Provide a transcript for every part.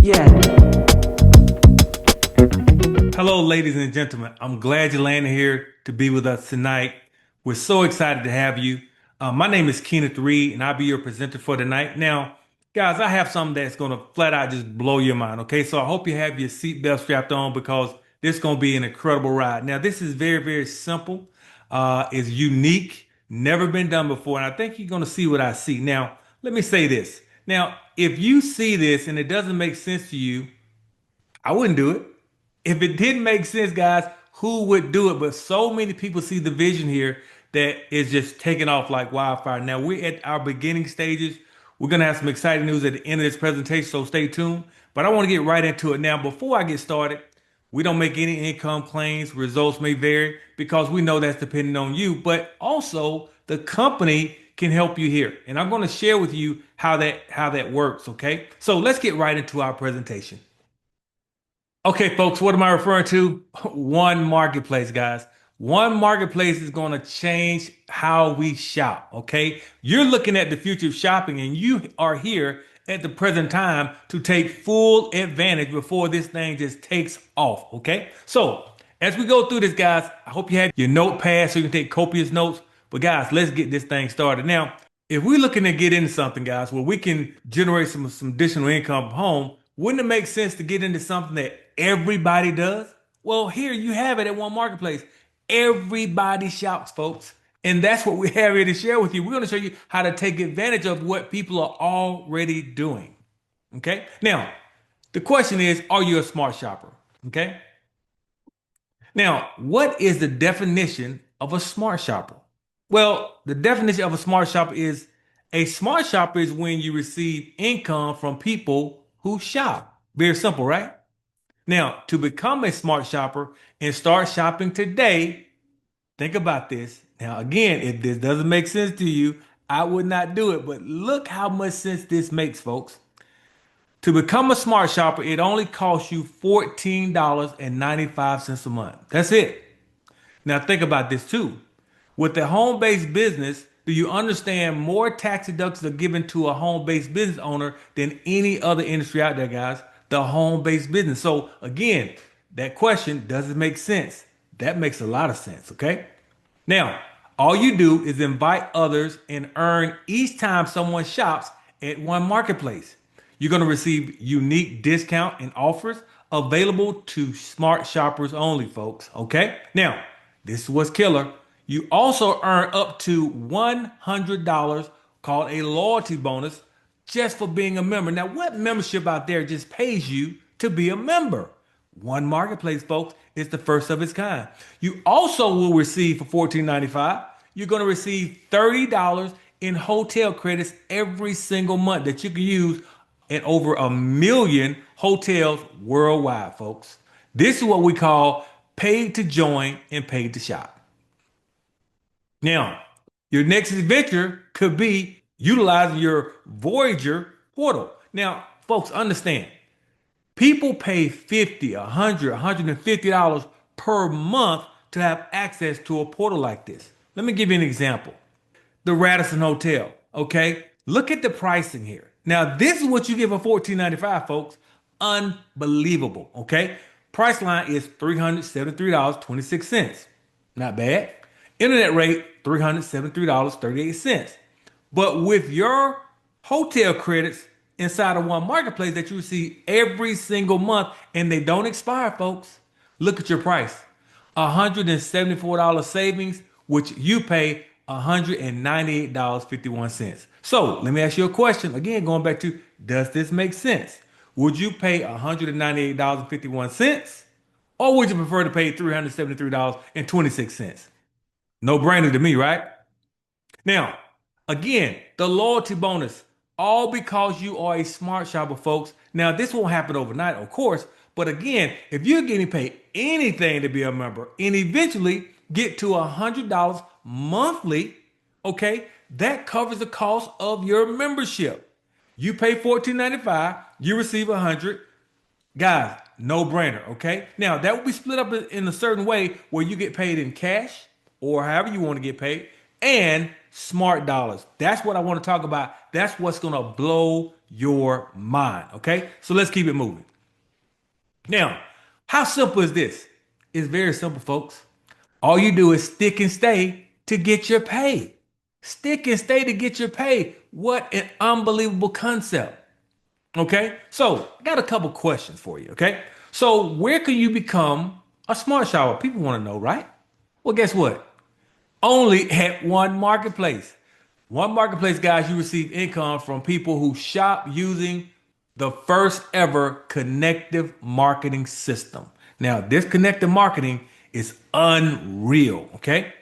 Yeah. Hello, ladies and gentlemen. I'm glad you landed here to be with us tonight. We're so excited to have you. My name is Keenith Reed, and I'll be your presenter for tonight. Now, guys, I have something that's going to flat out just blow your mind. Okay, so I hope you have your seatbelt strapped on because this is going to be an incredible ride. Now, this is very, very simple. It's unique, never been done before, and I think you're going to see what I see. Now, let me say this. Now, if you see this and it doesn't make sense to you, I wouldn't do it. If it didn't make sense, guys, who would do it? But so many people see the vision here that is just taking off like wildfire. Now we're at our beginning stages. We're gonna have some exciting news at the end of this presentation, so stay tuned. But I want to get right into it now. Before I get started, we don't make any income claims. Results may vary because we know that's dependent on you, but also the company can help you here. And I'm going to share with you how that works, okay? So let's get right into our presentation. Okay, folks, what am I referring to? One marketplace, guys. One marketplace is going to change how we shop. Okay, you're looking at the future of shopping, and you are here at the present time to take full advantage before this thing just takes off. Okay, so as we go through this, guys, I hope you have your notepad so you can take copious notes. But, guys, let's get this thing started. Now, if we're looking to get into something, guys, where we can generate some additional income from home, wouldn't it make sense to get into something that everybody does? Well, here you have it at one marketplace. Everybody shops, folks. And that's what we have here to share with you. We're going to show you how to take advantage of what people are already doing. Okay. Now, the question is, are you a smart shopper? Okay. Now, what is the definition of a smart shopper? Well, the definition of a smart shopper is a smart shopper is when you receive income from people who shop. Very simple, right? Now, to become a smart shopper and start shopping today, think about this. Now, again, if this doesn't make sense to you, I would not do it. But look how much sense this makes, folks. To become a smart shopper, it only costs you $14.95 a month. That's it. Now think about this too. With the home-based business, do you understand more tax deductions are given to a home-based business owner than any other industry out there, guys? The home-based business. So again, that question, does it make sense? That makes a lot of sense, okay? Now, all you do is invite others and earn each time someone shops at one marketplace. You're going to receive unique discount and offers available to smart shoppers only, folks. Okay? Now, this is what's killer. You also earn up to $100 called a loyalty bonus just for being a member. Now, what membership out there just pays you to be a member? One marketplace, folks, is the first of its kind. You also will receive for $14.95, you're going to receive $30 in hotel credits every single month that you can use at over 1 million hotels worldwide, folks. This is what we call paid to join and paid to shop. Now, your next adventure could be utilizing your Voyager portal. Now, folks, understand. People pay 50, 100, $150 per month to have access to a portal like this. Let me give you an example. The Radisson Hotel, okay? Look at the pricing here. Now, this is what you get for $14.95, folks. Unbelievable, okay? Price line is $373.26. Not bad. Internet rate, $373.38. But with your hotel credits inside of one marketplace that you receive every single month and they don't expire, folks, look at your price. $174 savings, which you pay $198.51. So let me ask you a question. Again, going back to, does this make sense? Would you pay $198.51 or would you prefer to pay $373.26? No brainer to me, right? Now, again, the loyalty bonus, all because you are a smart shopper, folks. Now, this won't happen overnight, of course, but again, if you're getting paid anything to be a member and eventually get to $100 monthly, okay, that covers the cost of your membership. You pay $14.95, you receive 100. Guys, no brainer, okay? Now, that will be split up in a certain way where you get paid in cash or however you want to get paid and smart dollars. That's what I want to talk about. That's what's going to blow your mind. Okay, so let's keep it moving. Now, how simple is this? It's very simple, folks. All you do is stick and stay to get your pay. Stick and stay to get your pay. What an unbelievable concept. Okay, so I got a couple questions for you. Okay, so where can you become a smart shopper? People want to know, right? Well, guess what? Only at one marketplace. One marketplace, guys, you receive income from people who shop using the first ever connective marketing system. Now, this connective marketing is unreal. Okay,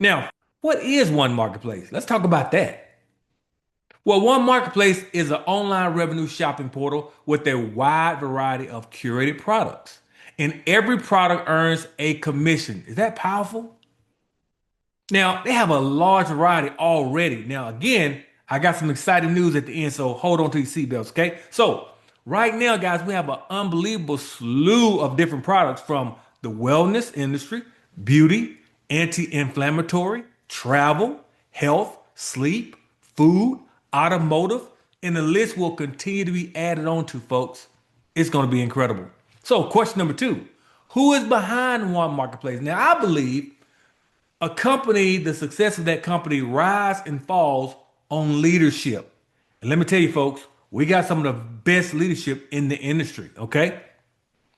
now what is one marketplace? Let's talk about that. Well, one marketplace is an online revenue shopping portal with a wide variety of curated products. And every product earns a commission. Is that powerful? Now, they have a large variety already. Now, again, I got some exciting news at the end, so hold on to your seatbelts, okay? So, right now, guys, we have an unbelievable slew of different products from the wellness industry, beauty, anti-inflammatory, travel, health, sleep, food, automotive, and the list will continue to be added on to, folks. It's going to be incredible. So, question number two, who is behind One Marketplace? Now, I believe a company, the success of that company rise and falls on leadership. And let me tell you, folks, we got some of the best leadership in the industry. Okay.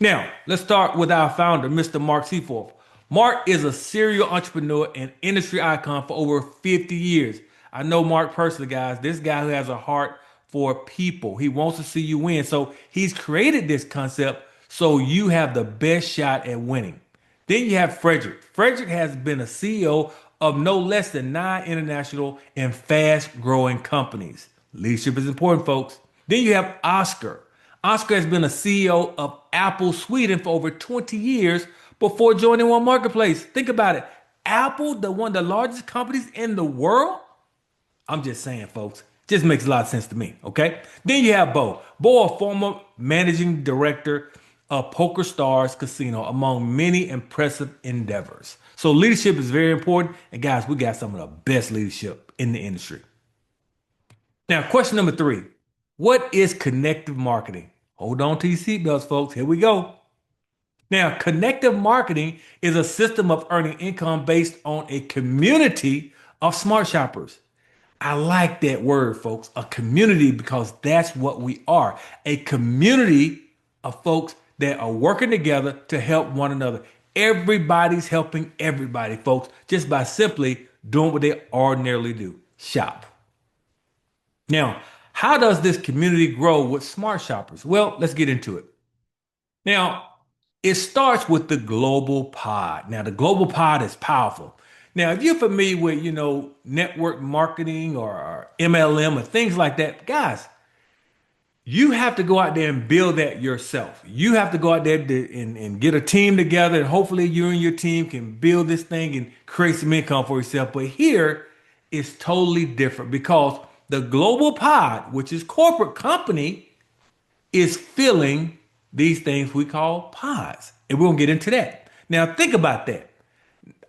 Now, let's start with our founder, Mr. Mark Seaforth. Mark is a serial entrepreneur and industry icon for over 50 years. I know Mark personally, guys. This guy who has a heart for people. He wants to see you win. So he's created this concept so you have the best shot at winning. Then you have Frederick. Frederick has been a CEO of no less than 9 international and fast growing companies. Leadership is important, folks. Then you have Oscar. Oscar has been a CEO of Apple Sweden for over 20 years before joining One Marketplace. Think about it. Apple, the one of the largest companies in the world. I'm just saying, folks. Just makes a lot of sense to me. Okay. Then you have Bo. Bo, a former managing director of Poker Stars Casino, among many impressive endeavors. So leadership is very important. And guys, we got some of the best leadership in the industry. Now, question number three. What is connective marketing? Hold on to your seatbelts, folks. Here we go. Now, connective marketing is a system of earning income based on a community of smart shoppers. I like that word, folks, a community, because that's what we are. A community of folks that are working together to help one another. Everybody's helping everybody, folks, just by simply doing what they ordinarily do, shop. Now, how does this community grow with smart shoppers? Well, let's get into it. Now, it starts with the global pod. Now, the global pod is powerful. Now, if you're familiar with, network marketing or MLM or things like that, guys, you have to go out there and build that yourself. You have to go out there and get a team together, and hopefully you and your team can build this thing and create some income for yourself. But here it's totally different because the global pod, which is corporate company, is filling these things we call pods. And we're gonna get into that. Now think about that.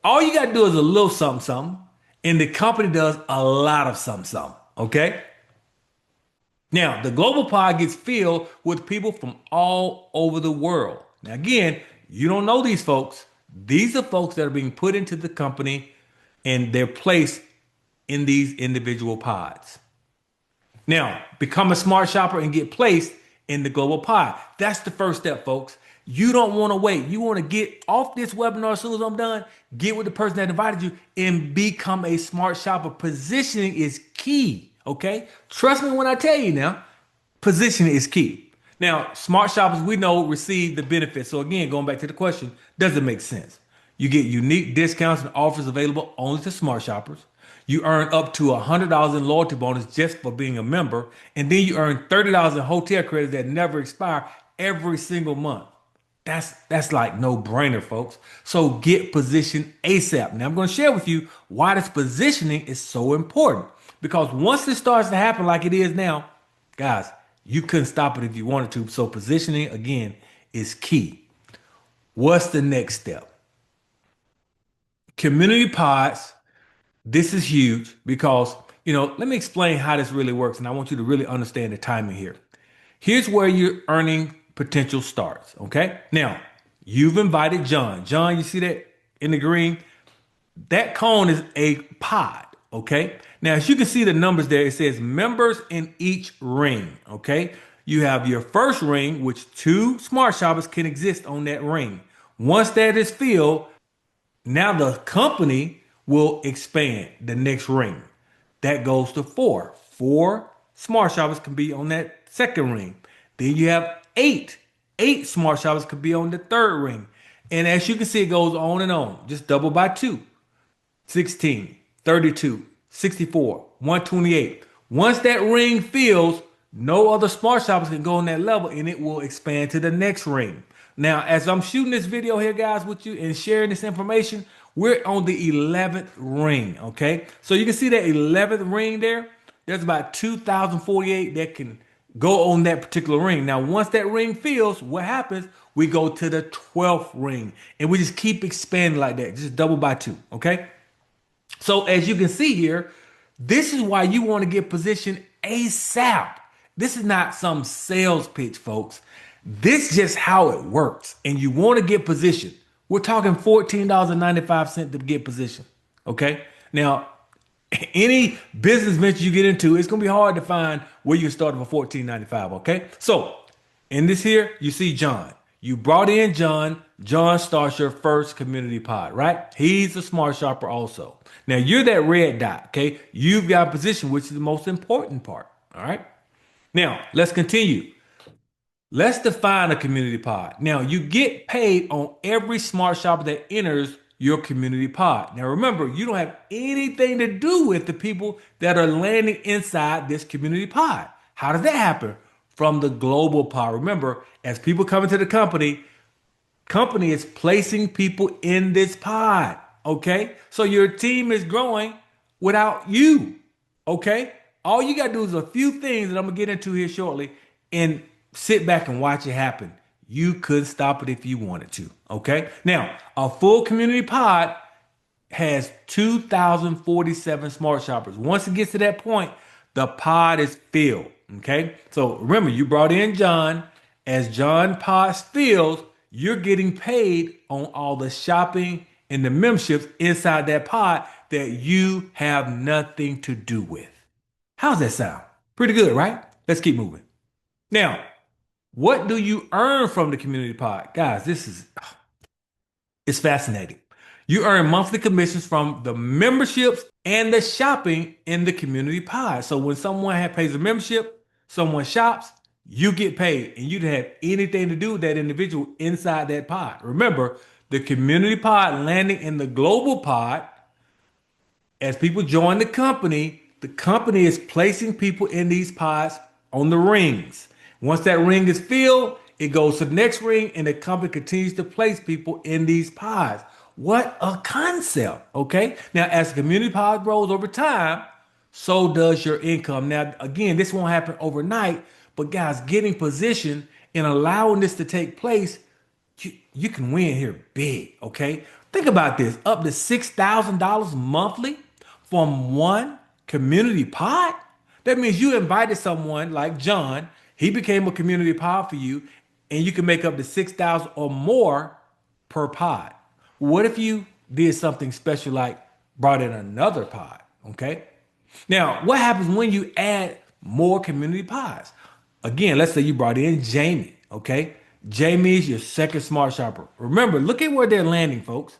All you gotta do is a little something, something, and the company does a lot of something, something. Okay. Now, the global pod gets filled with people from all over the world. Now, again, you don't know these folks. These are folks that are being put into the company and they're placed in these individual pods. Now, become a smart shopper and get placed in the global pod. That's the first step, folks. You don't want to wait. You want to get off this webinar as soon as I'm done, get with the person that invited you and become a smart shopper. Positioning is key. Okay. Trust me when I tell you now, positioning is key. Now, smart shoppers, we know, receive the benefits. So again, going back to the question, does it make sense? You get unique discounts and offers available only to smart shoppers. You earn up to $100 in loyalty bonus just for being a member. And then you earn $30 in hotel credits that never expire every single month. That's like no brainer, folks. So get positioned ASAP. Now I'm going to share with you why this positioning is so important. Because once this starts to happen like it is now, guys, you couldn't stop it if you wanted to. So positioning, again, is key. What's the next step? Community pods. This is huge because let me explain how this really works, and I want you to really understand the timing here. Here's where your earning potential starts. Okay. Now, you've invited John. John, you see that in the green? That cone is a pod. Okay. Now, as you can see the numbers there, it says members in each ring. Okay. You have your first ring, which two smart shoppers can exist on that ring. Once that is filled, now the company will expand the next ring. That goes to four. Four smart shoppers can be on that second ring. Then you have eight. Eight smart shoppers could be on the third ring. And as you can see, it goes on and on. Just double by two. 16, 32, 64, 128. Once that ring fills, no other smart shoppers can go on that level and it will expand to the next ring. Now, as I'm shooting this video here, guys, with you and sharing this information, we're on the 11th ring, okay? So you can see that 11th ring there. There's about 2,048 that can go on that particular ring. Now, once that ring fills, what happens? We go to the 12th ring and we just keep expanding like that, just double by two, okay? So as you can see here, this is why you want to get positioned ASAP. This is not some sales pitch, folks. This is just how it works. And you want to get positioned. We're talking $14.95 to get positioned. Okay. Now, any business venture you get into, it's going to be hard to find where you can start for $14.95. Okay. So in this here, you see John. You brought in John. John starts your first community pod, right? He's a smart shopper also. Now you're that red dot, okay? You've got a position, which is the most important part, all right? Now let's continue. Let's define a community pod. Now you get paid on every smart shopper that enters your community pod. Now remember, you don't have anything to do with the people that are landing inside this community pod. How does that happen? From the global pod. Remember, as people come into the company is placing people in this pod. Okay. So your team is growing without you. Okay. All you got to do is a few things that I'm going to get into here shortly and sit back and watch it happen. You could stop it if you wanted to. Okay. Now, a full community pod has 2,047 smart shoppers. Once it gets to that point, the pod is filled. Okay. So remember, you brought in John. As John pods fills, you're getting paid on all the shopping and the memberships inside that pod that you have nothing to do with. How's that sound? Pretty good, right? Let's keep moving. Now, what do you earn from the community pod? Guys, it's fascinating. You earn monthly commissions from the memberships and the shopping in the community pod. So when someone pays a membership, someone shops, you get paid, and you don't have anything to do with that individual inside that pod. Remember, the community pod landing in the global pod, as people join the company is placing people in these pods on the rings. Once that ring is filled, it goes to the next ring, and the company continues to place people in these pods. What a concept, okay? Now, as the community pod grows over time, so does your income. Now, again, this won't happen overnight, but guys, getting positioned and allowing this to take place, you can win here big, okay? Think about this, up to $6,000 monthly from one community pod. That means you invited someone like John, he became a community pod for you, and you can make up to 6,000 or more per pod. What if you did something special like brought in another pod, okay? Now, what happens when you add more community pods? Again, let's say you brought in Jamie, okay? Jamie is your second smart shopper. Remember, look at where they're landing, folks.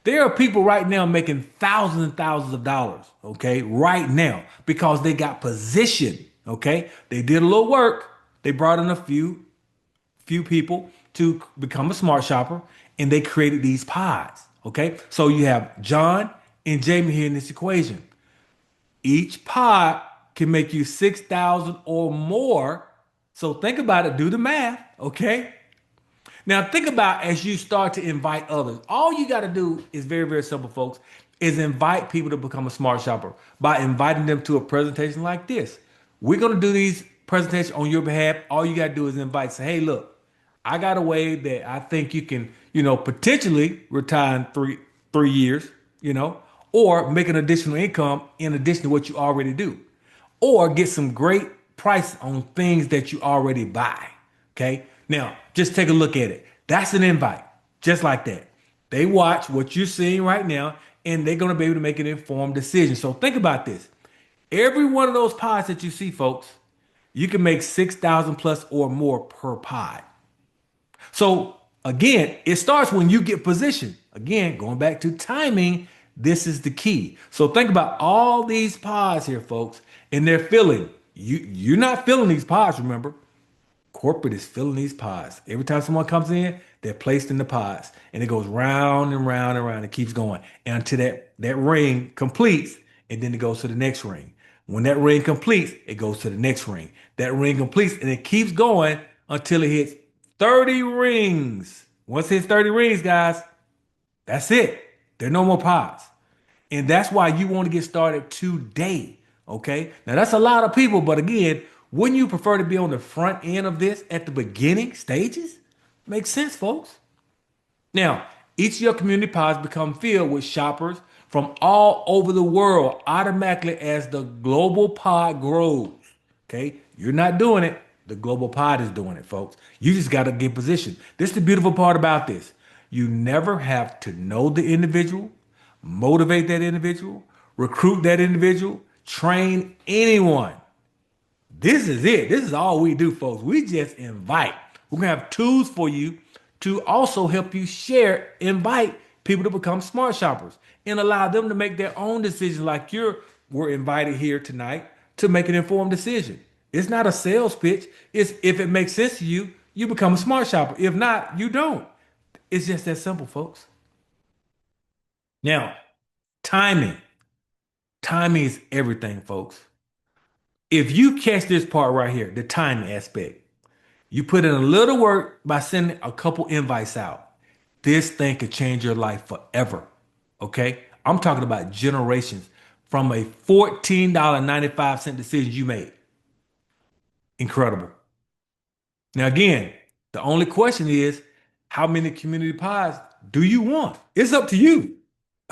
There are people right now making thousands and thousands of dollars, okay, right now because they got positioned, okay? They did a little work. They brought in a few people to become a smart shopper, and they created these pods, okay? So you have John and Jamie here in this equation. Each pod can make you 6,000 or more. So think about it, do the math, okay? Now think about as you start to invite others. All you got to do is very, very simple, folks, is invite people to become a smart shopper by inviting them to a presentation like this. We're going to do these presentations on your behalf. All you got to do is invite, say, hey, look, I got a way that I think you can, potentially retire in three years, or make an additional income in addition to what you already do, or get some great price on things that you already buy. Okay. Now, just take a look at it. That's an invite, just like that. They watch what you're seeing right now, and they're going to be able to make an informed decision. So think about this. Every one of those pods that you see, folks, you can make 6,000 plus or more per pod. So again, it starts when you get positioned. Again, going back to timing, this is the key. So think about all these pods here, folks, and they're filling. You're not filling these pods, remember? Corporate is filling these pods. Every time someone comes in, they're placed in the pods, and it goes round and round and round. It keeps going and until that ring completes, and then it goes to the next ring. When that ring completes, it goes to the next ring. That ring completes, and it keeps going until it hits 30 rings. Once it hits 30 rings, guys, that's it. There are no more pods. And that's why you want to get started today. Okay. Now that's a lot of people, but again, wouldn't you prefer to be on the front end of this at the beginning stages? Makes sense, folks. Now, each of your community pods become filled with shoppers from all over the world automatically as the global pod grows. Okay, you're not doing it. The global pod is doing it, folks. You just got to get positioned. This is the beautiful part about this. You never have to know the individual, motivate that individual, recruit that individual, train anyone. This is it. This is all we do, folks. We just invite. We're going to have tools for you to also help you share, invite people to become smart shoppers and allow them to make their own decisions like we're invited here tonight to make an informed decision. It's not a sales pitch. It's if it makes sense to you, you become a smart shopper. If not, you don't. It's just that simple, folks. Now, timing. Timing is everything, folks. If you catch this part right here, the timing aspect, you put in a little work by sending a couple invites out. This thing could change your life forever. Okay? I'm talking about generations from a $14.95 decision you made. Incredible. Now, again, the only question is how many community pies do you want? It's up to you.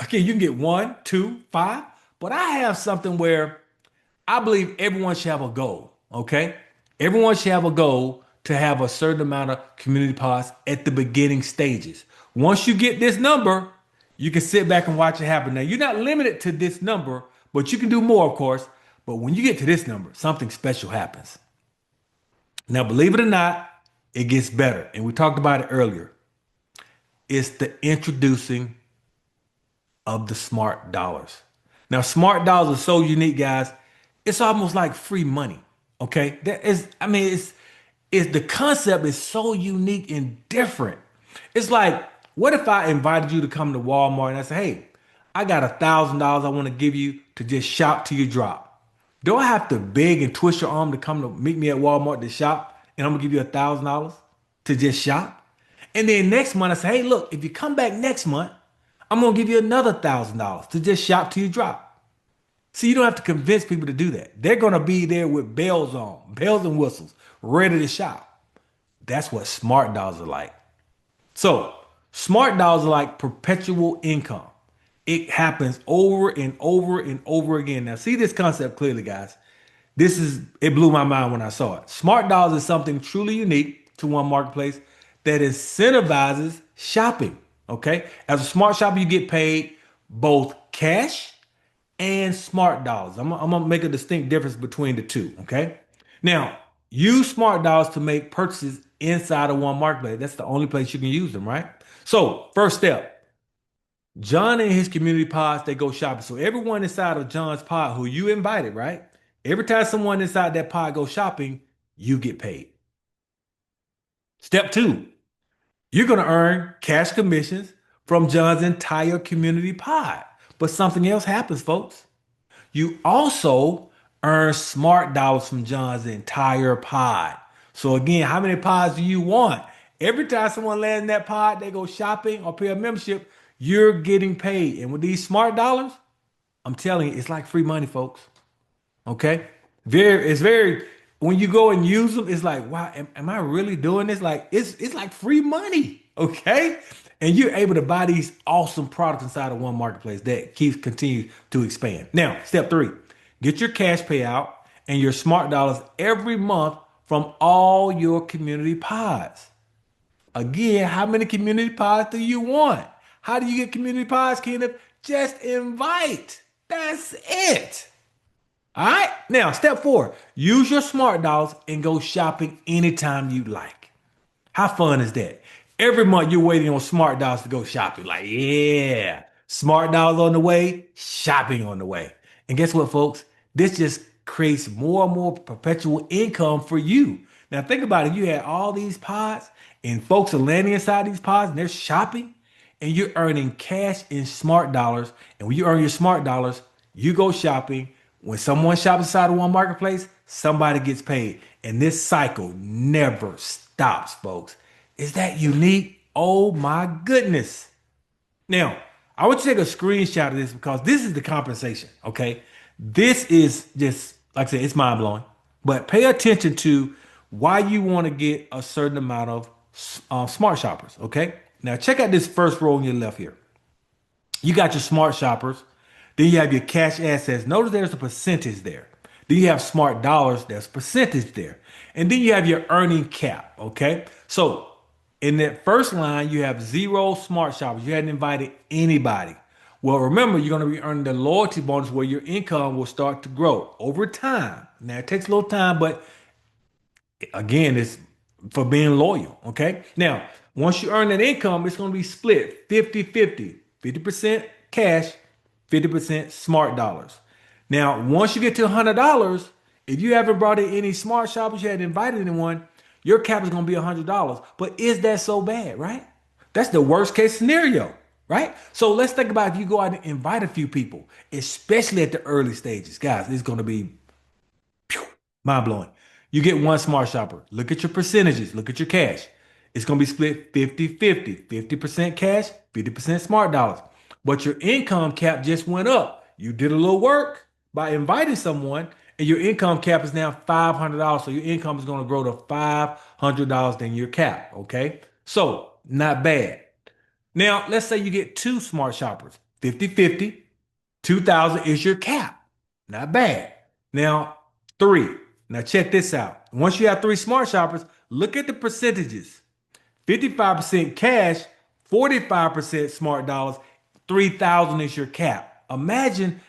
Okay, you can get one, two, five, but I have something where I believe everyone should have a goal. Okay, everyone should have a goal to have a certain amount of community pods at the beginning stages. Once you get this number, you can sit back and watch it happen. Now, you're not limited to this number, but you can do more, of course. But when you get to this number, something special happens. Now, believe it or not, it gets better. And we talked about it earlier. It's the introducing of the smart dollars. Now, smart dollars are so unique, guys. It's almost like free money. Okay, that is, I mean, it's the concept is so unique and different. It's like, what if I invited you to come to Walmart and I say, hey, I got $1,000 I want to give you to just shop till you drop. Do I have to beg and twist your arm to come to meet me at Walmart to shop, and I'm gonna give you $1,000 to just shop? And then next month I say, hey, look, if you come back next month, I'm gonna give you another $1,000 to just shop till you drop. See, you don't have to convince people to do that. They're gonna be there with bells on, bells and whistles, ready to shop. That's what smart dollars are like. So, smart dollars are like perpetual income. It happens over and over and over again. Now, see this concept clearly, guys. It blew my mind when I saw it. Smart dollars is something truly unique to one marketplace that incentivizes shopping. Okay. As a smart shopper, you get paid both cash and smart dollars. I'm gonna make a distinct difference between the two. Okay. Now, use smart dollars to make purchases inside of one marketplace. That's the only place you can use them, right? So, first step. John and his community pods, they go shopping. So everyone inside of John's pod who you invited, right? Every time someone inside that pod goes shopping, you get paid. Step two, you're going to earn cash commissions from John's entire community pod. But something else happens, folks. You also earn smart dollars from John's entire pod. So again, how many pods do you want? Every time someone lands in that pod, they go shopping or pay a membership, you're getting paid. And with these smart dollars, I'm telling you, it's like free money, folks. Okay? It's very when you go and use them, it's like, wow, am I really doing this? Like it's like free money, okay? And you're able to buy these awesome products inside of one marketplace that keeps continues to expand. Now, step three, get your cash payout and your smart dollars every month from all your community pods. Again, how many community pods do you want? How do you get community pods, Keenith? Just invite. That's it. All right. Now, step four, use your smart dollars and go shopping anytime you like. How fun is that? Every month you're waiting on smart dollars to go shopping. Like, yeah, smart dollars on the way, shopping on the way. And guess what, folks? This just creates more and more perpetual income for you. Now, think about it. You had all these pods, and folks are landing inside these pods and they're shopping, and you're earning cash in smart dollars. And when you earn your smart dollars, you go shopping. When someone shops inside of one marketplace, somebody gets paid. And this cycle never stops, folks. Is that unique? Oh my goodness. Now, I want you to take a screenshot of this because this is the compensation, okay? This is just, like I said, it's mind blowing. But pay attention to why you want to get a certain amount of smart shoppers, okay? Now, check out this first row on your left here. You got your smart shoppers. Then you have your cash assets. Notice there's a percentage there. Then you have smart dollars. There's percentage there. And then you have your earning cap. Okay. So in that first line, you have zero smart shoppers. You hadn't invited anybody. Well, remember, you're going to be earning the loyalty bonus where your income will start to grow over time. Now, it takes a little time, but again, it's for being loyal. Okay. Now, once you earn that income, it's going to be split 50-50 cash, 50% smart dollars. Now, once you get to $100, if you haven't brought in any smart shoppers, you hadn't invited anyone, your cap is going to be $100. But is that so bad, right? That's the worst case scenario, right? So let's think about if you go out and invite a few people, especially at the early stages. Guys, it's going to be mind blowing. You get one smart shopper. Look at your percentages. Look at your cash. It's going to be split 50-50, 50% cash, 50% smart dollars. But your income cap just went up. You did a little work by inviting someone, and your income cap is now $500. So your income is going to grow to $500 than your cap. Okay. So not bad. Now, let's say you get two smart shoppers, 50-50, 2,000 is your cap. Not bad. Now, three. Now, check this out. Once you have three smart shoppers, look at the percentages 55% cash, 45% smart dollars, 3,000 is your cap. Imagine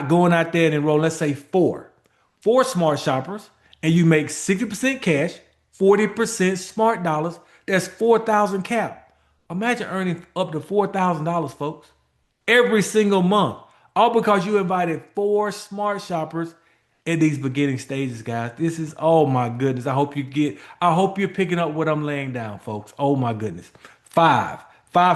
going out there and enroll, let's say four smart shoppers, and you make 60% cash, 40% smart dollars. That's 4,000 cap. Imagine earning up to $4,000, folks, every single month, all because you invited four smart shoppers in these beginning stages, guys. This is, oh my goodness. I hope you're picking up what I'm laying down, folks. Oh my goodness. Five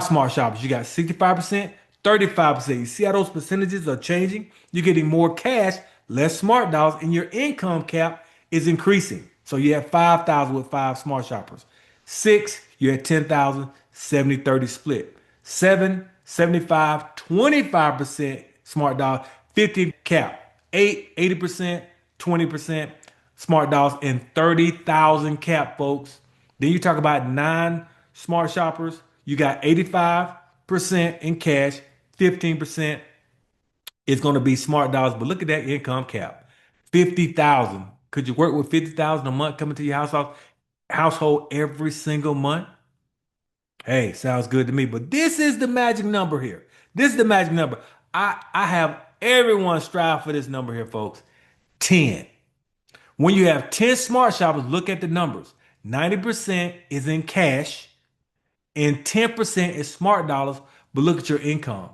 smart shoppers. You got 65%, 35%. You see how those percentages are changing? You're getting more cash, less smart dollars, and your income cap is increasing. So you have 5,000 with five smart shoppers. Six, you're at 10,000, 70-30 split. Seven, 75, 25% smart dollar, 50 cap. Eight, 80%, 20% smart dollars, and 30,000 cap, folks. Then you talk about nine smart shoppers. You got 85% in cash, 15% is going to be smart dollars. But look at that income cap, 50,000. Could you work with 50,000 a month coming to your household every single month? Hey, sounds good to me. But this is the magic number here. This is the magic number. I have everyone strive for this number here, folks. 10. When you have 10 smart shoppers, look at the numbers. 90% is in cash and 10% is smart dollars, but look at your income.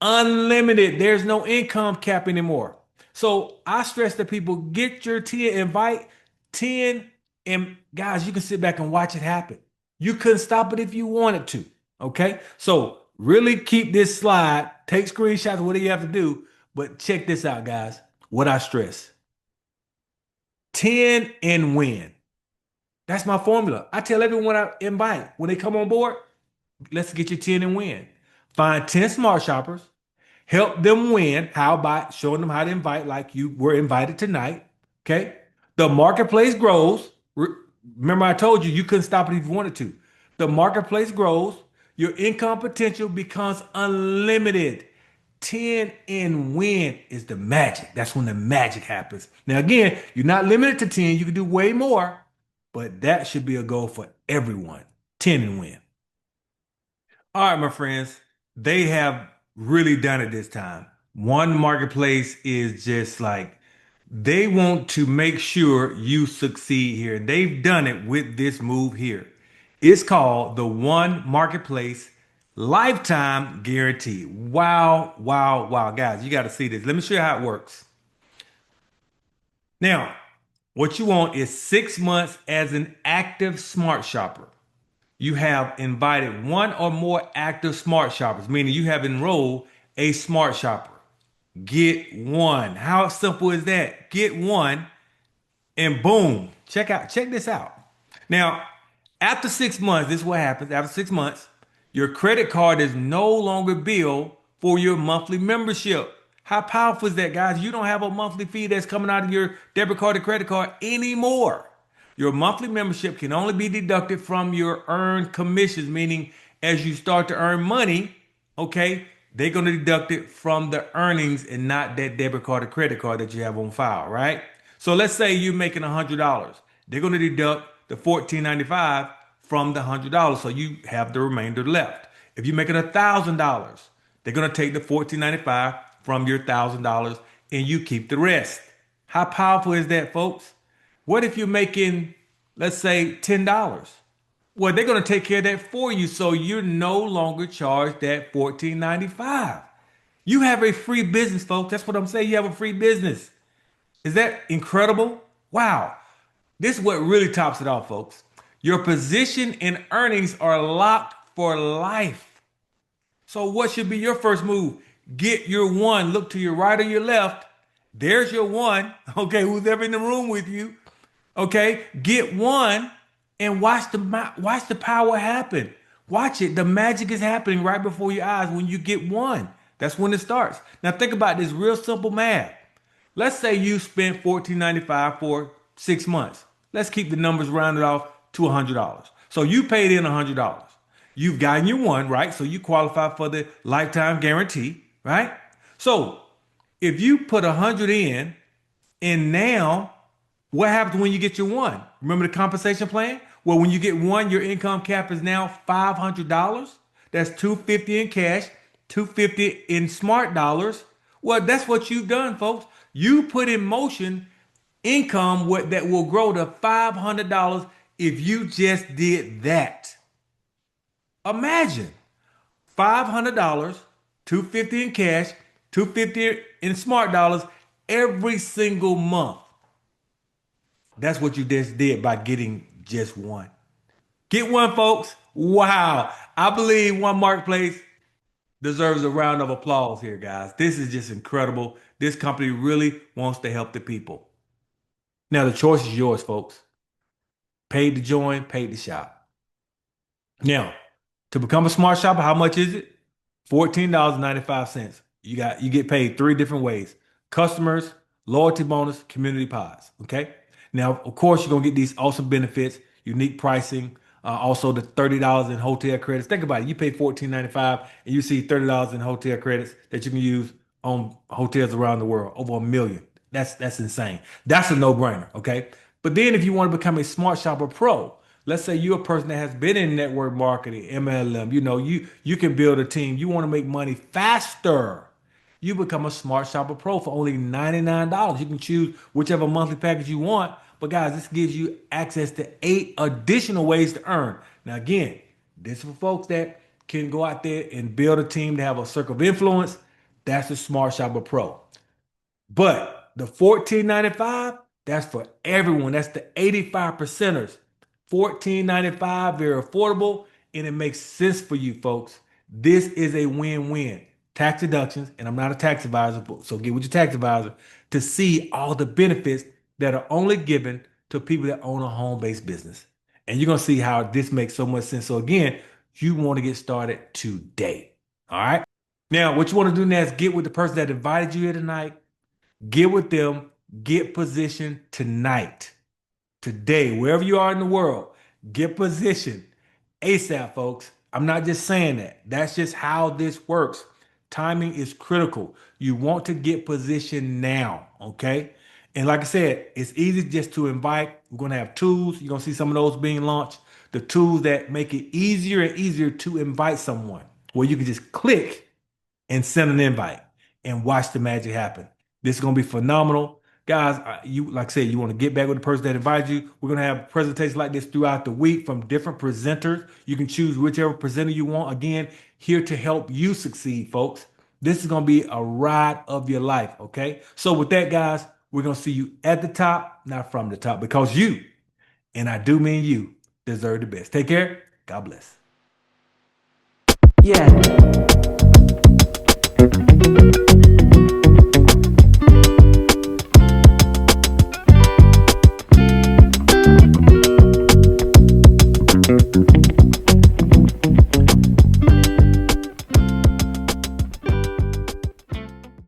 Unlimited. There's no income cap anymore. So I stress that people get your 10, invite 10, and guys, you can sit back and watch it happen. You couldn't stop it if you wanted to. Okay. So really keep this slide, take screenshots, whatever you have to do. But check this out, guys. What I stress 10 and win. That's my formula. I tell everyone I invite when they come on board, let's get you 10 and win. Find 10 smart shoppers, help them win. How by showing them how to invite, like you were invited tonight. Okay. The marketplace grows. Remember, I told you couldn't stop it if you wanted to. The marketplace grows. Your income potential becomes unlimited. 10 and win is the magic. That's when the magic happens. Now, again, you're not limited to 10. You can do way more, but that should be a goal for everyone. 10 and win. All right, my friends, they have really done it this time. One marketplace is just like they want to make sure you succeed here. They've done it with this move here. It's called the One Marketplace Lifetime Guarantee. Wow, wow, wow. Guys, you got to see this. Let me show you how it works. Now, what you want is 6 months as an active smart shopper. You have invited one or more active smart shoppers, meaning you have enrolled a smart shopper. Get one. How simple is that? Get one and boom. Check this out. Now, after 6 months, this is what happens. After 6 months, your credit card is no longer billed for your monthly membership. How powerful is that, guys? You don't have a monthly fee that's coming out of your debit card or credit card anymore. Your monthly membership can only be deducted from your earned commissions, meaning as you start to earn money, okay, they're going to deduct it from the earnings and not that debit card or credit card that you have on file, right? So let's say you're making $100. They're going to deduct the $14.95 from the $100, so you have the remainder left. If you're making $1,000, they're going to take the $14.95 from your $1,000 and you keep the rest. How powerful is that, folks? What if you're making, let's say, $10? Well, they're going to take care of that for you, so you're no longer charged that $14.95. You have a free business, folks. That's what I'm saying. You have a free business. Is that incredible? Wow. This is what really tops it off, folks. Your position and earnings are locked for life. So what should be your first move? Get your one. Look to your right or your left. There's your one. Okay, who's ever in the room with you? Okay, get one and watch the power happen. Watch it. The magic is happening right before your eyes when you get one. That's when it starts. Now think about this real simple math. Let's say you spent $14.95 for 6 months. Let's keep the numbers rounded off to $100. So you paid in $100. You've gotten your one, right? So you qualify for the lifetime guarantee, right? So if you put 100 in and now what happens when you get your one? Remember the compensation plan? Well, when you get one, your income cap is now $500. That's $250 in cash, $250 in smart dollars. Well, that's what you've done, folks. You put in motion income that will grow to $500 if you just did that. Imagine $500, $250 in cash, $250 in smart dollars every single month. That's what you just did by getting just one. Get one, folks. Wow. I believe One Marketplace deserves a round of applause here, guys. This is just incredible. This company really wants to help the people. Now, the choice is yours, folks. Paid to join, paid to shop. Now, to become a smart shopper, how much is it? $14.95. You get paid three different ways: customers, loyalty bonus, community pods. Okay. Now, of course, you're gonna get these awesome benefits, unique pricing, also the $30 in hotel credits. Think about it. You pay $14.95 and you see $30 in hotel credits that you can use on hotels around the world, over 1 million. That's insane. That's a no-brainer. Okay. But then if you want to become a Smart Shopper Pro, let's say you're a person that has been in network marketing, MLM, you can build a team. You want to make money faster. You become a Smart Shopper Pro for only $99. You can choose whichever monthly package you want. But guys, this gives you access to 8 additional ways to earn. Now, again, this is for folks that can go out there and build a team to have a circle of influence. That's the Smart Shopper Pro. But the $14.95, that's for everyone. That's the 85 percenters. $14.95, very affordable, and it makes sense for you folks. This is a win-win. Tax deductions, and I'm not a tax advisor, so get with your tax advisor to see all the benefits that are only given to people that own a home-based business. And you're gonna see how this makes so much sense. So again, you want to get started today. All right. Now, what you want to do now is get with the person that invited you here tonight. Get with them, Get positioned tonight, today, wherever you are in the world. Get positioned ASAP, folks. I'm not just saying that. That's just how this works. Timing is critical. You want to get positioned now, okay? And like I said, it's easy just to invite. We're going to have tools. You're going to see some of those being launched. The tools that make it easier and easier to invite someone, where you can just click and send an invite and watch the magic happen. This is gonna be phenomenal. Guys, you like I said, you want to get back with the person that invited you. We're gonna have presentations like this throughout the week from different presenters. You can choose whichever presenter you want. Again, here to help you succeed, folks. This is gonna be a ride of your life. Okay. So with that, guys, we're gonna see you at the top, not from the top, because you, and I do mean you, deserve the best. Take care. God bless. Yeah.